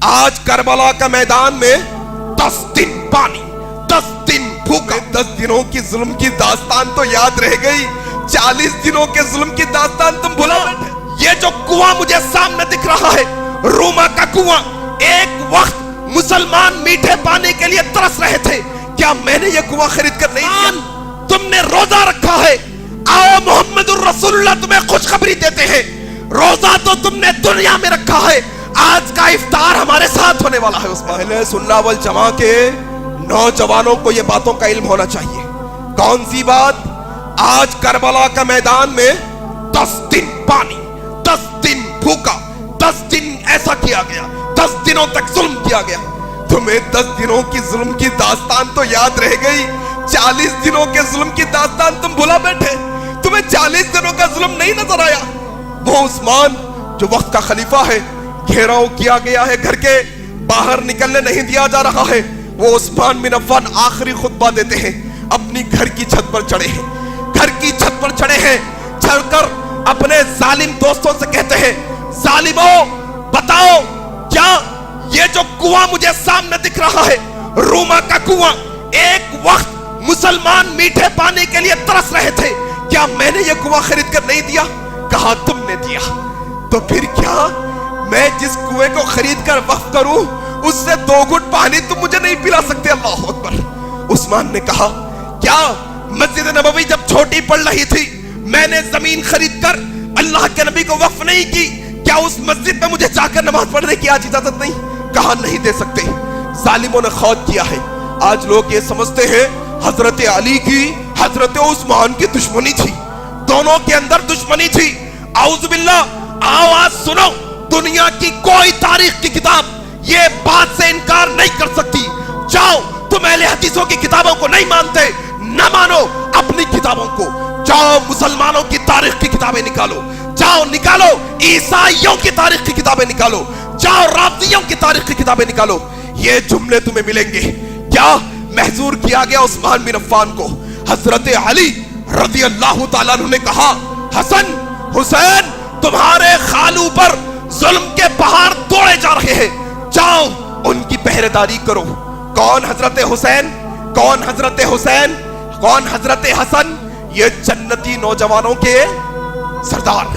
آج کربلا کا میدان میں 10 دن پانی، 10 دن بھوکا، 10 دنوں کی ظلم کی داستان تو یاد رہ گئی، 40 دنوں کے ظلم کی داستان تم بھلا بیٹھے۔ یہ جو کنواں مجھے سامنے دکھ رہا ہے، روما کا کنواں، ایک وقت مسلمان میٹھے پانی کے لیے ترس رہے تھے، کیا میں نے یہ کنواں خرید کر نہیں دیا؟ تم نے روزہ رکھا ہے، آؤ محمد الرسول اللہ تمہیں خوشخبری دیتے ہیں، روزہ تو تم نے دنیا میں رکھا ہے، آج کا افطار ہمارے ساتھ ہونے والا ہے۔ اس پہلے سننا والجماع کے نوجوانوں کو یہ باتوں کا علم ہونا چاہیے۔ کون سی بات؟ آج کربلا کا میدان میں 10 دن پانی، 10 دن بھوکا، 10 دن ایسا کیا گیا، 10 دنوں تک ظلم کیا گیا۔ تمہیں 10 دنوں کی ظلم کی داستان تو یاد رہ گئی، 40 دنوں کے ظلم کی داستان تم بھلا بیٹھے۔ تمہیں 40 دنوں کا ظلم نہیں نظر آیا؟ وہ عثمان جو وقت کا خلیفہ ہے، گھیراؤ کیا گیا ہے، گھر کے باہر نکلنے نہیں دیا جا رہا ہے، وہ عثمان بن عفان آخری خطبہ دیتے ہیں، اپنی گھر کی چھت پر چڑھے ہیں، گھر کی چھت پر چڑھے ہیں، چڑھ کر اپنے ظالم دوستوں سے کہتے ہیں، ظالموں بتاؤ کیا یہ جو کنواں مجھے سامنے دکھ رہا ہے، روما کا کنواں، ایک وقت مسلمان میٹھے پانی کے لیے ترس رہے تھے، کیا میں نے یہ کنواں خرید کر نہیں دیا؟ کہا تم نے دیا، تو پھر کیا میں جس کنویں کو خرید کر وقف کروں اس سے 2 گھٹ پانی تم مجھے نہیں پلا سکتے؟ اللہ اکبر۔ عثمان نے کہا کیا مسجد نبوی جب چھوٹی پڑ رہی تھی میں نے زمین خرید کر اللہ کے نبی کو وقف نہیں کی؟ کیا اس مسجد میں مجھے جا کر نماز پڑھنے کی آج اجازت نہیں؟ کہا نہیں دے سکتے۔ ظالموں نے خود کیا ہے۔ آج لوگ یہ سمجھتے ہیں حضرت علی کی حضرت عثمان کی دشمنی تھی، دونوں کے اندر دشمنی تھی۔ اعوذ باللہ، آواز سنو، دنیا کی کوئی تاریخ کی کتاب یہ بات سے انکار نہیں کر سکتی۔ جاؤ، تم اہل حدیثوں کی کتابوں کو نہیں مانتے، نہ مانو اپنی کتابوں کو، جاؤ مسلمانوں کی تاریخ کی کتابیں نکالو، جاؤ نکالو عیسائیوں کی تاریخ کی کتابیں نکالو، جاؤ رافضیوں کی تاریخ کی کتابیں نکالو، یہ جملے تمہیں ملیں گے۔ کیا محظور کیا گیا عثمان بن عفان کو؟ حضرت علی رضی اللہ تعالیٰ عنہ نے کہا حسن حسین تمہارے خالو پر ظلم کے پہاڑ توڑے جا رہے ہیں، جاؤ ان کی پہرے داری کرو۔ کون حضرت حسین؟ کون حضرت حسین؟ کون حضرت حسن؟ یہ جنتی نوجوانوں کے سردار،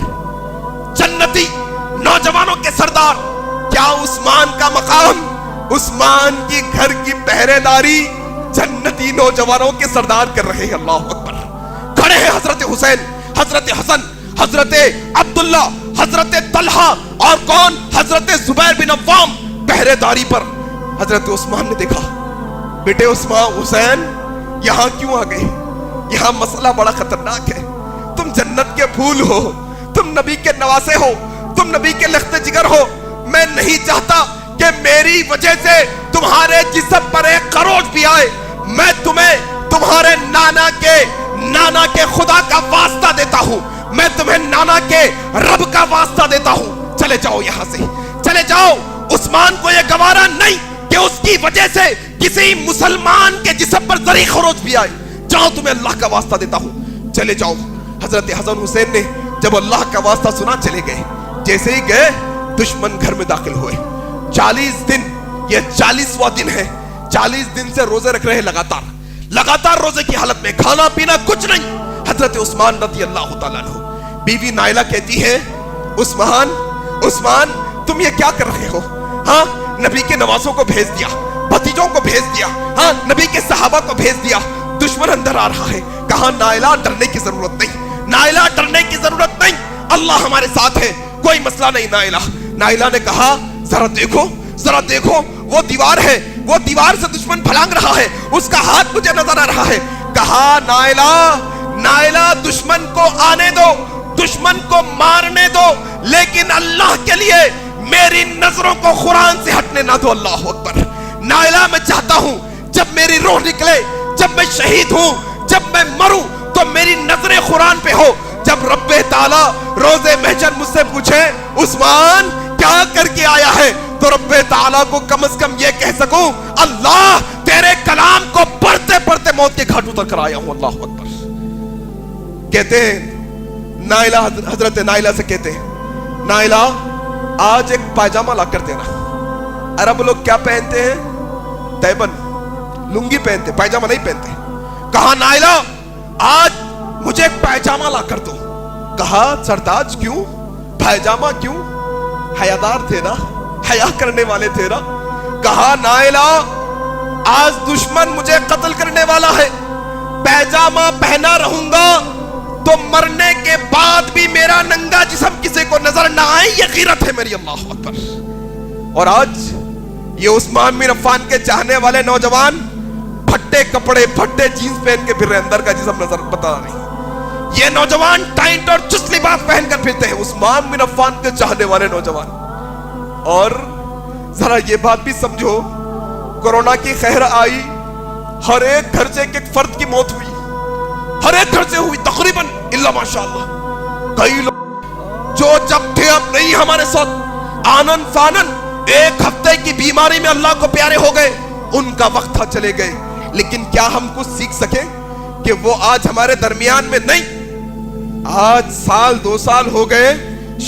جنتی نوجوانوں کے سردار۔ کیا عثمان کا مقام؟ عثمان کی گھر کی پہرے داری جنتی نوجوانوں کے سردار کر رہے ہیں۔ اللہ اکبر۔ کھڑے ہیں حضرت حسین، حضرت حسن، حضرت عبداللہ، حضرت طلحہ اور کون؟ حضرت زبیر بن عوام پہرے داری پر۔ حضرت عثمان نے دیکھا، بیٹے عثمان حسین یہاں کیوں آ گئے؟ یہاں مسئلہ بڑا خطرناک ہے، تم جنت کے پھول ہو، تم نبی کے نواسے ہو، تم نبی کے لخت جگر ہو، میں نہیں چاہتا کہ میری وجہ سے تمہارے جسم پر ایک خروش بھی آئے۔ میں تمہیں تمہارے نانا کے خدا کا واسطہ دیتا ہوں، میں تمہیں نانا کے رب کا واسطہ دیتا ہوں، چلے جاؤ یہاں سے، چلے جاؤ۔ عثمان کو یہ گوارا نہیں کہ اس کی وجہ سے کسی مسلمان کے جسم پر ذری خروش بھی آئے، جاؤ تمہیں اللہ کا واسطہ دیتا ہوں، چلے جاؤ۔ حضرت حسن حسین نے جب اللہ کا واسطہ سنا چلے گئے، جیسے ہی گئے دشمن گھر میں داخل ہوئے۔ 40 دن، یہ 40واں دن ہے، 40 دن سے روزے رکھ رہے، لگاتار روزے کی حالت میں، کھانا پینا کچھ نہیں۔ حضرت عثمان رضی اللہ تعالیٰ عنہ، بیوی نائلہ کہتی ہے عثمان تم یہ کیا کر رہے ہو؟ ہاں نبی کے نواسوں کو بھیج دیا، بھتیجوں کو بھیج دیا، ہاں نبی کے صحابہ کو بھیج دیا، دشمن اندر آ رہا ہے۔ کہا نائلہ ڈرنے کی ضرورت نہیں، نائلہ ڈرنے کی ضرورت نہیں، اللہ ہمارے ساتھ ہے، کوئی مسئلہ نہیں۔ نائلہ نے کہا ذرا دیکھو وہ دیوار ہے، وہ دیوار سے دشمن پھلانگ رہا ہے، اس کا ہاتھ مجھے نظر آ رہا ہے۔ کہا نائلہ دشمن کو آنے دو، دشمن کو مارنے دو، لیکن اللہ کے لیے میری نظروں کو قرآن سے ہٹنے نہ دو۔ اللہ اکبر۔ نائلہ میں چاہتا ہوں جب میری روح نکلے، جب میں شہید ہوں، جب میں مروں تو میری نظریں قرآن پہ ہو۔ جب رب تعالیٰ روز محشر مجھ سے پوچھے عثمان کیا کر کے آیا ہے، تو رب تعالیٰ کو کم از کم یہ کہہ سکوں اللہ تیرے کلام کو پڑھتے پڑھتے موت کے گھاٹ اتر کر آیا ہوں۔ اللہ اکبر۔ کہتے ہیں نائلہ، حضرت نائلہ سے کہتے ہیں نائلہ آج ایک پائجامہ لا کر دینا، عرب لوگ کیا پہنتے ہیں؟ تیبن، لنگی پہنتے، پائجامہ نہیں پہنتے. کہا نائلہ آج مجھے ایک پائجامہ لا کر دو. کہا سرداج کیوں؟ پائجامہ کیوں؟ حیادار تھے نا، حیا کرنے والے تھے نا. کہا نائلہ آج دشمن مجھے قتل کرنے والا ہے، پائجامہ پہنا رہوں گا تو مرنے کے بعد بھی میرا ننگا جسم کسی کو نظر نہ آئے. یہ غیرت ہے میری. اللہ اکبر. اور آج یہ عثمان بن عفان کے چاہنے والے نوجوان پھٹے کپڑے، پھٹے جینز پہن کے پھر رہے، اندر کا جسم نظر پتا نہیں. یہ نوجوان ٹائٹ اور چست لباس پہن کر پھرتے ہیں، عثمان بن عفان کے چاہنے والے نوجوان. اور ذرا یہ بات بھی سمجھو، کورونا کی خیر آئی، ہر ایک گھر سے ایک فرد کی موت ہوئی، ہر ایک گھر سے ہوئی تقریباً، الا ماشاءاللہ. کئی لوگ جو جب تھے اب نہیں ہمارے ساتھ، آنن فانن ایک ہفتے کی بیماری میں اللہ کو پیارے ہو گئے، ان کا وقت تھا چلے گئے. لیکن کیا ہم کچھ سیکھ سکیں کہ وہ آج ہمارے درمیان میں نہیں؟ آج سال 2 سال ہو گئے،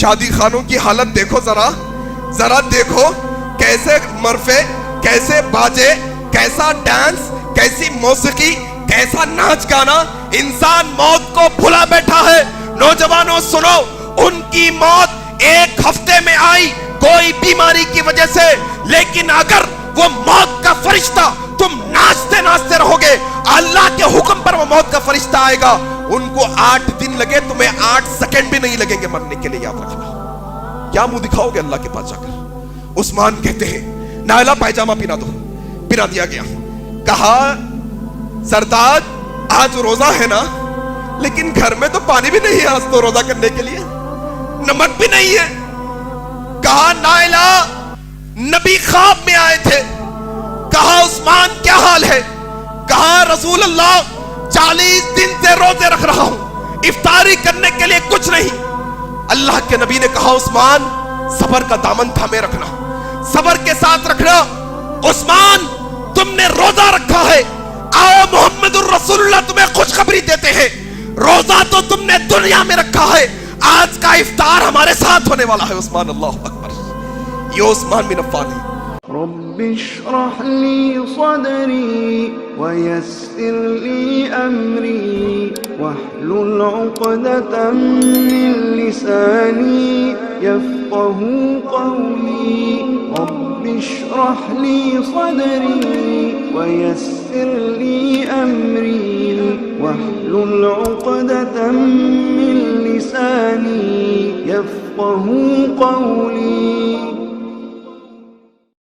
شادی خانوں کی حالت دیکھو، ذرا دیکھو کیسے مرفے، کیسے باجے، کیسا ڈانس، کیسی موسیقی، کیسا ناچ گانا. انسان موت کو بھلا بیٹھا ہے. نوجوانوں سنو، ان کی موت ایک ہفتے میں آئی کوئی بیماری کی وجہ سے، لیکن اگر وہ موت کا فرشتہ تم ناچتے ناچتے رہو گے، اللہ کے حکم پر وہ موت کا فرشتہ آئے گا. ان کو 8 دن لگے، تمہیں 8 سیکنڈ بھی نہیں لگیں گے مرنے کے لیے. یاد رکھنا. کیا منہ دکھاؤ گے اللہ کے پاس جا کر؟ عثمان کہتے ہیں نائلہ پائجامہ پہنا دو. پہنا دیا گیا. کہا سردار آج روزہ ہے نا، لیکن گھر میں تو پانی بھی نہیں ہے آج تو روزہ کرنے کے لیے، نمک بھی نہیں ہے. کہا نائلہ نبی خواب میں آئے تھے. کہا عثمان کیا حال ہے؟ کہا رسول اللہ 40 دن سے روزے رکھ رہا ہوں، افطاری کرنے کے لیے کچھ نہیں. اللہ کے نبی نے کہا عثمان صبر کا دامن تھامے رکھنا، صبر کے ساتھ رکھنا. عثمان تم نے روزہ رکھا ہے، آؤ محمد الرسول اللہ تمہیں خوشخبری دیتے ہیں. روزہ تو تم نے دنیا میں رکھا ہے، آج کا افطار ہمارے ساتھ ہونے والا ہے. عثمان، اللہ اکبر. یہ عثمان بن عفان ہے. رب اشرح لي صدري ويسر لي أمري واحلل عقدة من لساني يفقه قولي. رب اشرح لي صدري ويسر لي أمري واحلل عقدة من لساني يفقه قولي.